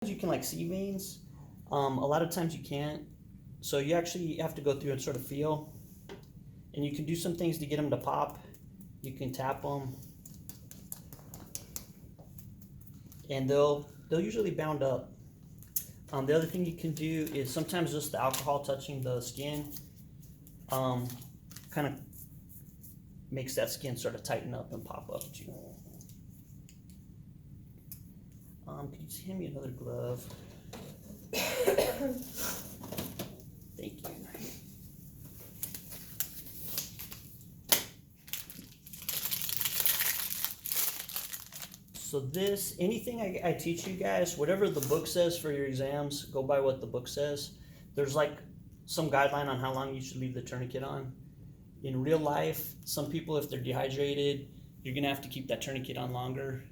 You can like see veins. A lot of times you can't. So you actually have to go through and sort of feel. And you can do some things to get them to pop. You can tap them. And they'll usually bound up. The other thing you can do is sometimes just the alcohol touching the skin kind of makes that skin sort of tighten up and pop up too. Could you just hand me another glove? Thank you. So this, anything I teach you guys, whatever the book says for your exams, go by what the book says. There's like some guideline on how long you should leave the tourniquet on. In real life, some people, if they're dehydrated, you're gonna have to keep that tourniquet on longer.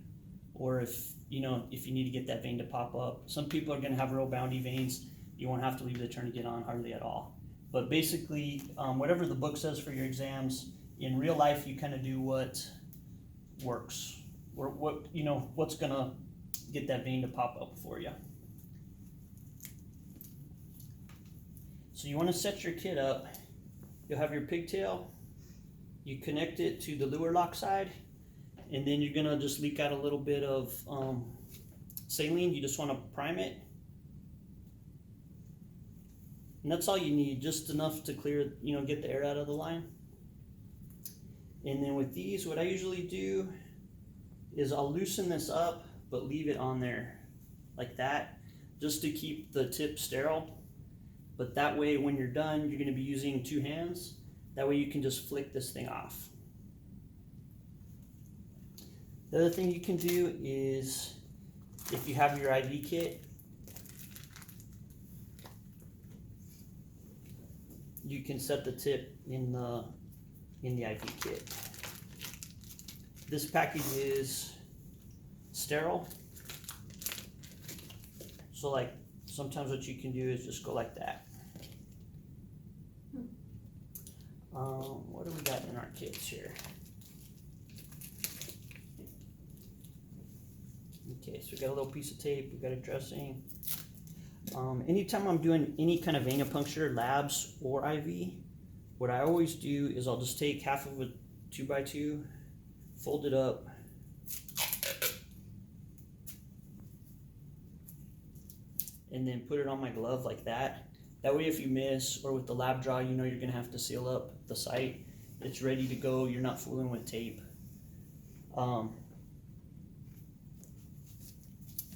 Or if you need to get that vein to pop up. Some people are gonna have real boundy veins. You won't have to leave the tourniquet on hardly at all. But basically, whatever the book says for your exams, in real life, you kind of do what works. Or what's gonna get that vein to pop up for you. So you want to set your kit up. You'll have your pigtail. You connect it to the lure lock side, and then you're gonna just leak out a little bit of saline. You just want to prime it, and that's all you need, just enough to clear, get the air out of the line. And then with these, what I usually do is I'll loosen this up, but leave it on there like that, just to keep the tip sterile. But that way, when you're done, you're gonna be using 2 hands. That way you can just flick this thing off. The other thing you can do is, if you have your IV kit, you can set the tip in the IV kit. This package is sterile. So like sometimes what you can do is just go like that. What do we got in our kits here? Okay, so we got a little piece of tape, we got a dressing. Anytime I'm doing any kind of venipuncture, labs or IV, what I always do is I'll just take half of a 2x2, fold it up, and then put it on my glove like that. That way if you miss, or with the lab draw, you're gonna have to seal up the site. It's ready to go, you're not fooling with tape.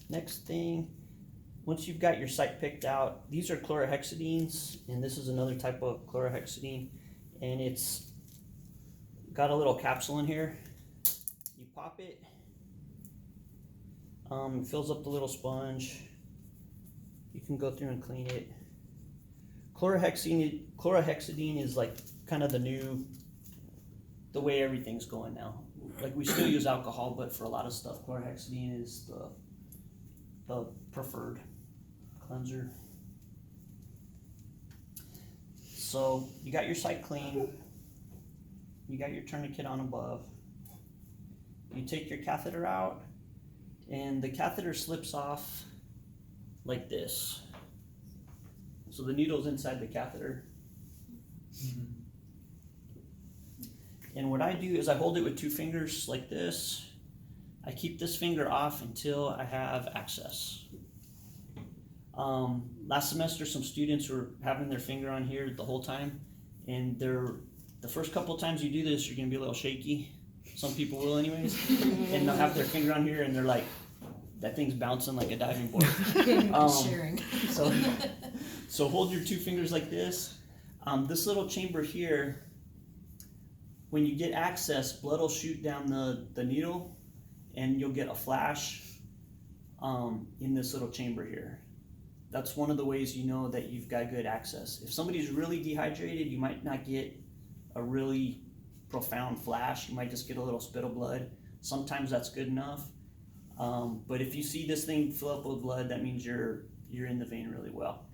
Next thing, once you've got your site picked out, these are chlorhexidines, and this is another type of chlorhexidine, and it's got a little capsule in here. You pop it, it fills up the little sponge. You can go through and clean it. Chlorhexidine is like kind of the way everything's going now. Like we still use alcohol, but for a lot of stuff, chlorhexidine is the preferred cleanser. So you got your site clean. You got your tourniquet on above. You take your catheter out, and the catheter slips off like this. So the needle's inside the catheter. Mm-hmm. And what I do is I hold it with 2 fingers like this. I keep this finger off until I have access. Last semester, some students were having their finger on here the whole time, and the first couple times you do this, you're gonna be a little shaky. Some people will anyways. And they'll have their finger on here and they're like, that thing's bouncing like a diving board. Sharing. So hold your 2 fingers like this. This little chamber here, when you get access, blood will shoot down the needle, and you'll get a flash in this little chamber here. That's one of the ways you know that you've got good access. If somebody's really dehydrated, you might not get a really profound flash. You might just get a little spit of blood. Sometimes that's good enough. But if you see this thing fill up with blood, that means you're in the vein really well.